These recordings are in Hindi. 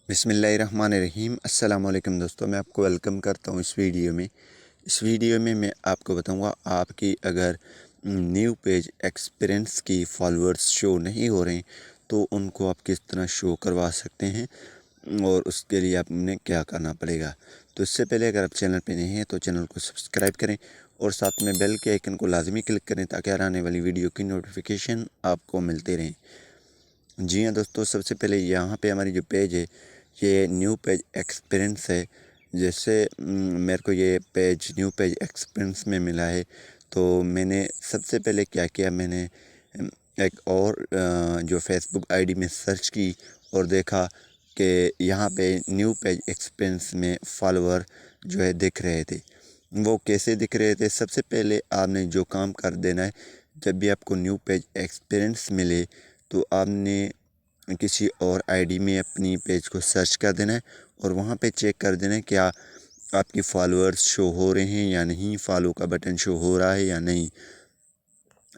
बिस्मिल्लाहिर्रहमानिर्रहीम। अस्सलाम वालेकुम दोस्तों, मैं आपको वेलकम करता हूँ इस वीडियो में मैं आपको बताऊँगा आपकी अगर न्यू पेज एक्सपीरियंस की फॉलोअर्स शो नहीं हो रहे हैं तो उनको आप किस तरह शो करवा सकते हैं और उसके लिए आपने क्या करना पड़ेगा। तो इससे पहले अगर आप चैनल पे नहीं हैं तो चैनल को सब्सक्राइब करें और साथ में बेल के आइकन को लाजमी क्लिक करें ताकि हर आने वाली वीडियो की नोटिफिकेशन आपको मिलते रहें। जी हाँ दोस्तों, सबसे पहले यहाँ पे हमारी जो पेज है ये न्यू पेज एक्सपीरियंस है। जैसे मेरे को ये पेज न्यू पेज एक्सपीरियंस में मिला है तो मैंने सबसे पहले क्या किया, मैंने एक और जो फेसबुक आईडी में सर्च की और देखा कि यहाँ पे न्यू पेज एक्सपीरियंस में फॉलोअर जो है दिख रहे थे। वो कैसे दिख रहे थे, सबसे पहले आपने जो काम कर देना है, जब भी आपको न्यू पेज एक्सपीरियंस मिले तो आपने किसी और आईडी में अपनी पेज को सर्च कर देना है और वहाँ पे चेक कर देना है क्या आपकी फॉलोअर्स शो हो रहे हैं या नहीं, फॉलो का बटन शो हो रहा है या नहीं।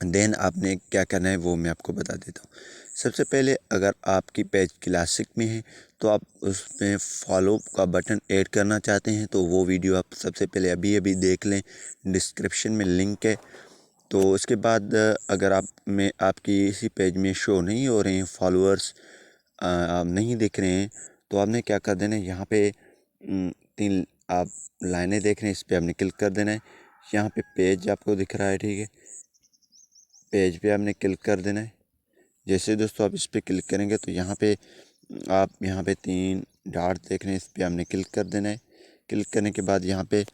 देन आपने क्या करना है वो मैं आपको बता देता हूँ। सबसे पहले अगर आपकी पेज क्लासिक में है तो आप उसमें फॉलो का बटन ऐड करना चाहते हैं तो वो वीडियो आप सबसे पहले अभी देख लें, डिस्क्रिप्शन में लिंक है। तो उसके बाद अगर आप में आपकी इसी पेज में शो नहीं हो रहे हैं फॉलोअर्स, आप नहीं दिख रहे हैं तो आपने क्या कर देना है, यहाँ पे 3 आप लाइनें देख रहे हैं, इस पर आपने क्लिक कर देना है। यहाँ पे पेज आपको दिख रहा है, ठीक है, पेज पे आपने क्लिक कर देना है। जैसे दोस्तों आप इस पर क्लिक करेंगे तो यहाँ पे आप यहाँ पे 3 डॉट देख रहे हैं, इस पर आपने क्लिक कर देना है। क्लिक करने के बाद यहाँ पे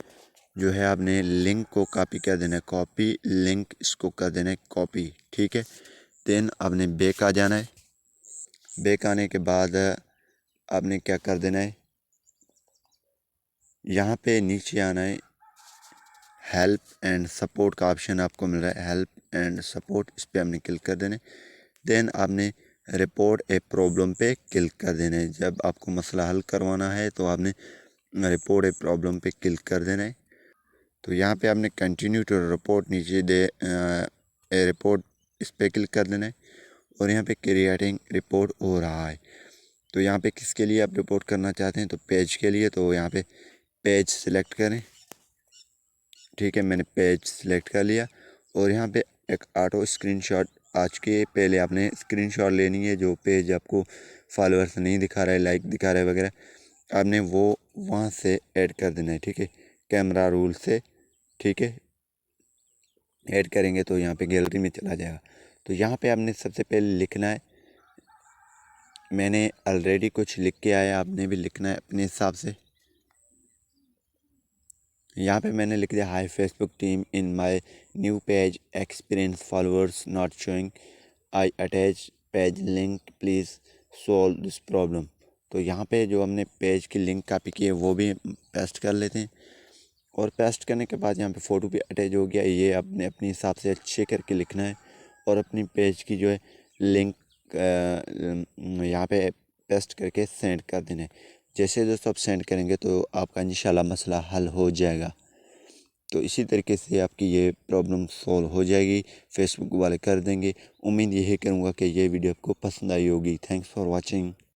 जो है आपने लिंक को कॉपी कर देना है, कॉपी लिंक इसको कर देना है कॉपी, ठीक है। देन आपने बैक आ जाना है। बैक आने के बाद आपने क्या कर देना है, यहाँ पे नीचे आना है, हेल्प एंड सपोर्ट का ऑप्शन आपको मिल रहा है, हेल्प एंड सपोर्ट, इस पर आपने क्लिक कर देना है। देन आपने रिपोर्ट ए प्रॉब्लम पे क्लिक कर देना है। जब आपको मसला हल करवाना है तो आपने रिपोर्ट ए प्रॉब्लम पे क्लिक कर देना है। तो यहाँ पे आपने कंटिन्यू टू रिपोर्ट नीचे दे ए रिपोर्ट, इस पर क्लिक कर देना है और यहाँ पे क्रिएटिंग रिपोर्ट हो रहा है। तो यहाँ पे किसके लिए आप रिपोर्ट करना चाहते हैं, तो पेज के लिए। तो यहाँ पे पेज सिलेक्ट करें, ठीक है, मैंने पेज सिलेक्ट कर लिया और यहाँ पे एक ऑटो स्क्रीनशॉट, आज के पहले आपने स्क्रीनशॉट लेनी है। जो पेज आपको फॉलोअर्स नहीं दिखा रहा है, लाइक दिखा रहा है वगैरह, आपने वो वहाँ से ऐड कर देना है, ठीक है, कैमरा रूल से, ठीक है। ऐड करेंगे तो यहाँ पे गैलरी में चला जाएगा। तो यहाँ पे आपने सबसे पहले लिखना है, मैंने ऑलरेडी कुछ लिख के आया, आपने भी लिखना है अपने हिसाब से। यहाँ पे मैंने लिख दिया, hi Facebook team, in my new page experience followers not showing, I attach page link, please solve this problem. तो यहाँ पे जो हमने पेज की लिंक कॉपी की है वो भी पेस्ट कर लेते हैं और पेस्ट करने के बाद यहाँ पे फ़ोटो भी अटैच हो गया। ये आपने अपने हिसाब से अच्छे करके लिखना है और अपनी पेज की जो है लिंक यहाँ पे पेस्ट करके सेंड कर देना है। जैसे दोस्तों आप सेंड करेंगे तो आपका इंशाल्लाह मसला हल हो जाएगा। तो इसी तरीके से आपकी ये प्रॉब्लम सॉल्व हो जाएगी, फेसबुक वाले कर देंगे। उम्मीद यही करूँगा कि ये वीडियो आपको पसंद आई होगी। Thanks for watching.